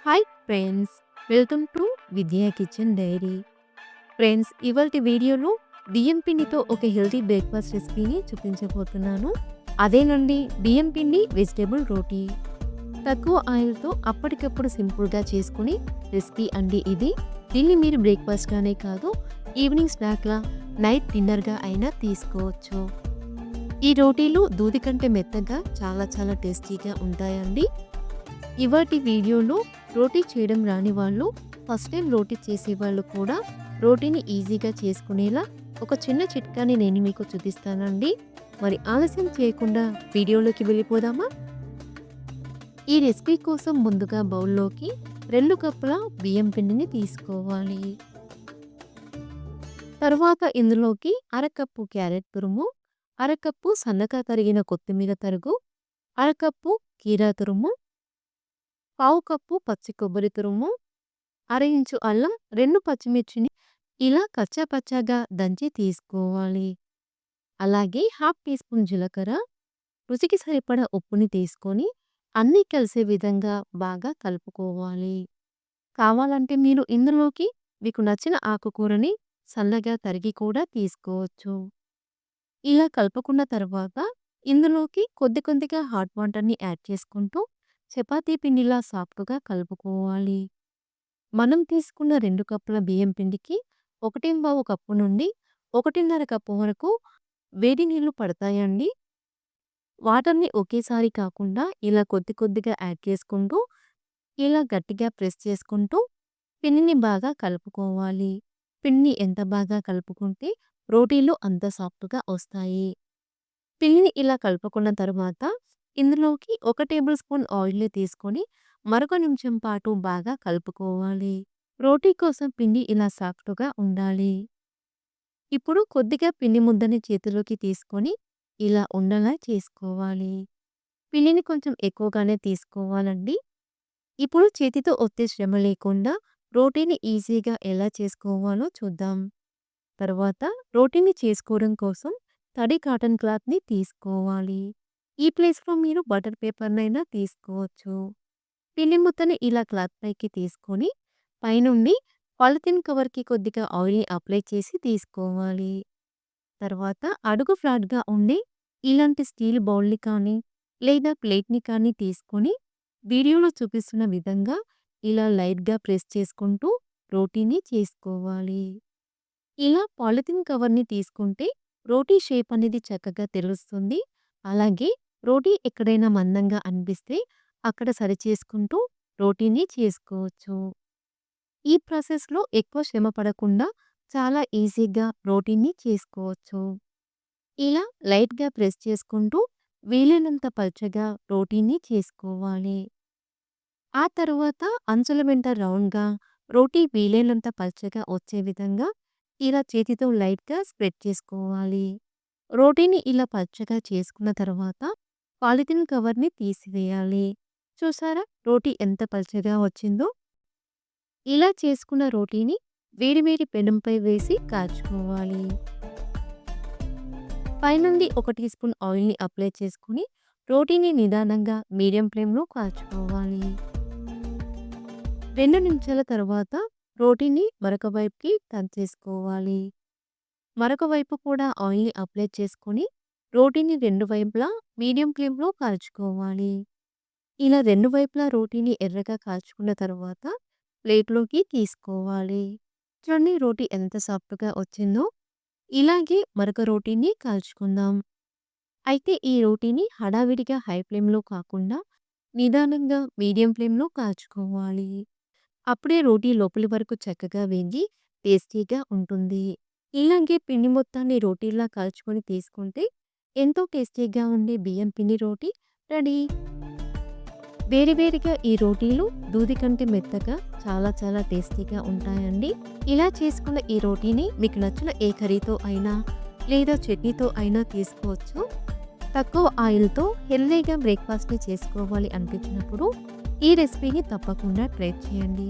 Hi friends, welcome to విద్యా kitchen dairy. Friends, ఇవాల్టి వీడియోలో బియ్యం పిండితో ఒక హెల్తీ బ్రేక్ఫాస్ట్ రెసిపీని చూపించబోతున్నాను. అదేనండి బియ్యం పిండి వెజిటేబుల్ రోటీ. తక్కువ ఆయిల్తో అప్పటికప్పుడు సింపుల్గా చేసుకుని రెసిపీ అండి ఇది. దీన్ని మీరు బ్రేక్ఫాస్ట్గానే కాదు, ఈవినింగ్ స్నాక్లా, నైట్ డిన్నర్గా అయినా తీసుకోవచ్చు. ఈ రోటీలు దూది కంటే మెత్తగా చాలా చాలా టేస్టీగా ఉంటాయండి. ఇవాటి వీడియోలో రోటీ చేయడం రాని వాళ్ళు, ఫస్ట్ టైం రోటీ చేసేవాళ్ళు కూడా రోటీని ఈజీగా చేసుకునేలా ఒక చిన్న చిట్కాని నేను మీకు చూపిస్తానండి. మరి ఆలస్యం చేయకుండా వీడియోలోకి వెళ్ళిపోదామా? ఈ రెసిపీ కోసం ముందుగా బౌల్లోకి 2 కప్పుల బియ్యం పిండిని తీసుకోవాలి. తర్వాత ఇందులోకి అరకప్పు క్యారెట్ తురుము, అరకప్పు సన్నగా తరిగిన కొత్తిమీర తరుగు, అరకప్పు కీరా తురుము, పావు కప్పు పచ్చి కొబ్బరి తురుము, అర ఇంచు అల్లం, 2 పచ్చిమిర్చిని ఇలా కచ్చా పచ్చాగా దంచి తీసుకోవాలి. అలాగే హాఫ్ టీ స్పూన్ జీలకర్ర, రుచికి సరిపడా ఉప్పుని తీసుకొని అన్నీ కలిసే విధంగా బాగా కలుపుకోవాలి. కావాలంటే మీరు ఇందులోకి మీకు నచ్చిన ఆకుకూరని సన్నగా తరిగి కూడా తీసుకోవచ్చు. ఇలా కలుపుకున్న తర్వాత ఇందులోకి కొద్ది కొద్దిగా హాట్ వాటర్ని యాడ్ చేసుకుంటూ చపాతీ పిండిలా సాఫ్ట్‌గా కలుపుకోవాలి. మనం తీసుకున్న 2 కప్పుల బియ్యం పిండికి 1.25 కప్పు నుండి 1.5 కప్పు వరకు వేడి నీళ్లు పడతాయండి. వాటర్‌ని ఒకేసారి కాకుండా ఇలా కొద్ది కొద్దిగా యాడ్ చేసుకుంటూ, ఇలా గట్టిగా ప్రెస్ చేసుకుంటూ పిండిని బాగా కలుపుకోవాలి. పిండిని ఎంత బాగా కలుపుకుంటే రోటీలు అంత సాఫ్ట్‌గా వస్తాయి. పిండిని ఇలా కలుపుకున్న తర్వాత ఇందులోకి 1 టేబుల్ స్పూన్ ఆయిల్‌ని తీసుకొని మరొక నిమిషం పాటు బాగా కలుపుకోవాలి. రోటీ కోసం పిండి ఇలా సాఫ్ట్‌గా ఉండాలి. ఇప్పుడు కొద్దిగా పిండి ముద్దని చేతిలోకి తీసుకొని ఇలా ఉండలా చేసుకోవాలి. పిండిని కొంచెం ఎక్కువగానే తీసుకోవాలండి. ఇప్పుడు చేతితో ఒత్తే శ్రమ లేకుండా రోటీని ఈజీగా ఎలా చేసుకోవాలో చూద్దాం. తర్వాత రోటీని చేసుకోవడం కోసం తడి కాటన్ క్లాత్‌ని తీసుకోవాలి. ఈ ప్లేస్‌లో మీరు బటర్ పేపర్‌నైనా తీసుకోవచ్చు. పిండి ముద్దని ఇలా క్లాత్ పైకి తీసుకొని పైనుండి పాలిథిన్ కవర్‌కి కొద్దిగా ఆయిల్‌ని అప్లై చేసి తీసుకోవాలి. తర్వాత అడుగు ఫ్లాట్‌గా ఉండే ఇలాంటి స్టీల్ బౌల్‌ని కానీ లేదా ప్లేట్‌ని కానీ తీసుకొని వీడియోలో చూపిస్తున్న విధంగా ఇలా లైట్‌గా ప్రెస్ చేసుకుంటూ రోటీని చేసుకోవాలి. ఇలా పాలిథిన్ కవర్‌ని తీసుకుంటే రోటీ షేప్ అనేది చక్కగా తెలుస్తుంది. అలాగే రోటీ ఎక్కడైనా మందంగా అనిపిస్తే అక్కడ సరిచేసుకుంటూ రోటీని చేసుకోవచ్చు. ఈ ప్రాసెస్‌లో ఎక్కువ శ్రమ పడకుండా చాలా ఈజీగా రోటీని చేసుకోవచ్చు. ఇలా లైట్‌గా ప్రెస్ చేసుకుంటూ వీలైనంత పల్చగా రోటీని చేసుకోవాలి. ఆ తర్వాత అంచుల వెంట రౌండ్‌గా రోటీ వీలైనంత పల్చగా వచ్చే విధంగా ఇలా చేతితో లైట్‌గా స్ప్రెడ్ చేసుకోవాలి. రోటీని ఇలా పల్చగా చేసుకున్న తర్వాత పాలిథిన్ కవర్‌ని తీసివేయాలి. చూసారా రోటీ ఎంత పల్చగా వచ్చిందో? ఇలా చేసుకున్న రోటీని వేడి వేడి పెనంపై వేసి కాల్చుకోవాలి. పైనుండి 1 టీ స్పూన్ ఆయిల్‌ని అప్లై చేసుకొని రోటీని నిదానంగా మీడియం ఫ్లేమ్‌లో కాల్చుకోవాలి. 2 నిమిషాల తర్వాత రోటీని మరొక వైపుకి టర్న్ చేసుకోవాలి. మరొక వైపు కూడా ఆయిల్‌ని అప్లై చేసుకొని రోటీని 2 వైపులా మీడియం ఫ్లేమ్‌లో కాల్చుకోవాలి. ఇలా 2 వైపులా రోటీని ఎర్రగా కాల్చుకున్న తర్వాత ప్లేట్‌లోకి తీసుకోవాలి. చూడండి రోటీ ఎంత సాఫ్ట్‌గా వచ్చిందో. ఇలాగే మరొక రోటీని కాల్చుకుందాం. అయితే ఈ రోటీని హడావిడిగా హై ఫ్లేమ్‌లో కాకుండా నిదానంగా మీడియం ఫ్లేమ్‌లో కాల్చుకోవాలి. అప్పుడే రోటీ లోపలి వరకు చక్కగా వేగి టేస్టీగా ఉంటుంది. ఇలాగే పిండి మొత్తాన్ని రోటీలా కాల్చుకొని తీసుకుంటే ఎంతో టేస్టీగా ఉండే బియ్యం పిండి రోటీ రెడీ. వేడివేడిగా ఈ రోటీలు దూది కంటే మెత్తగా చాలా చాలా టేస్టీగా ఉంటాయండి. ఇలా చేసుకున్న ఈ రోటీని మీకు నచ్చిన ఏ కర్రీతో అయినా లేదా చట్నీతో అయినా తీసుకోవచ్చు. తక్కువ ఆయిల్‌తో హెల్తీగా బ్రేక్‌ఫాస్ట్‌ని చేసుకోవాలి అనిపించినప్పుడు ఈ రెసిపీని తప్పకుండా ట్రై చేయండి.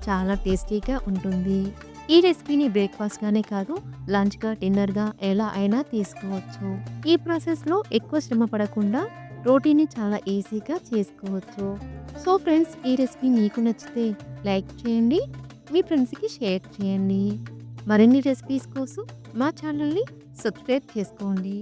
చాలా టేస్టీగా ఉంటుంది. ఈ రెసిపీని బ్రేక్‌ఫాస్ట్‌గానే కాదు, లంచ్‌గా, డిన్నర్‌గా ఎలా అయినా తీసుకోవచ్చు. ఈ ప్రాసెస్‌లో ఎక్కువ శ్రమ పడకుండా రోటీని చాలా ఈజీగా చేసుకోవచ్చు. సో ఫ్రెండ్స్, ఈ రెసిపీ మీకు నచ్చితే లైక్ చేయండి. మీ ఫ్రెండ్స్‌కి షేర్ చేయండి. మరిన్ని రెసిపీస్ కోసం మా ఛానల్‌ని సబ్స్క్రైబ్ చేసుకోండి.